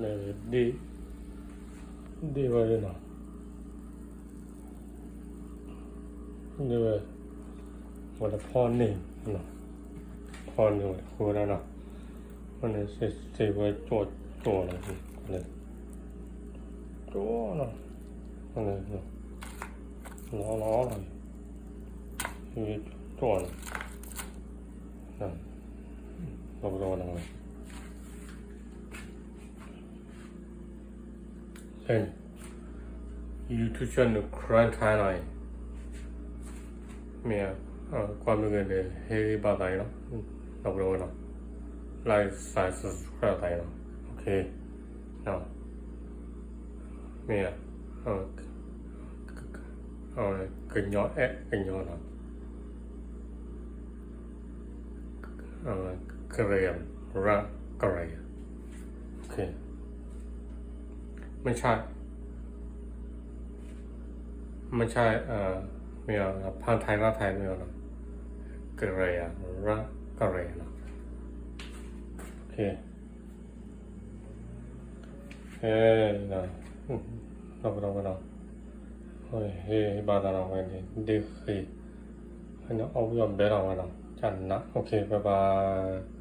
네, 왜 이러나? 근데 왜, 뭐라, 폰님, 나, 폰님, 그거나, 오늘 왜 쪼나, 그래, 쪼나, 오늘, 나나, 이게 쪼나, 나, 너보다 나, 엔, 유튜브 채널 그런 타이나이, 미야, ความเป็นเงินเลยเฮ้ยบาไตเนาะเราโดนเนาะไลฟ์สายสุดแค่ไตเนาะโอเคเนาะมีอ่ะกินยอดกินยอดเนาะกระเรียนระกระเรียนโอเคไม่ใช่มีอ่ะพันไทยละไทยมีอ่ะกระเรียนระกระเรียนเนาะโอเคเฮ้ยนะเราเฮ้ยบาดาเราไงดีคืออันนี้เอายอมเบรเอาไว้เนาะจันนะโอเคบ๊ายบาย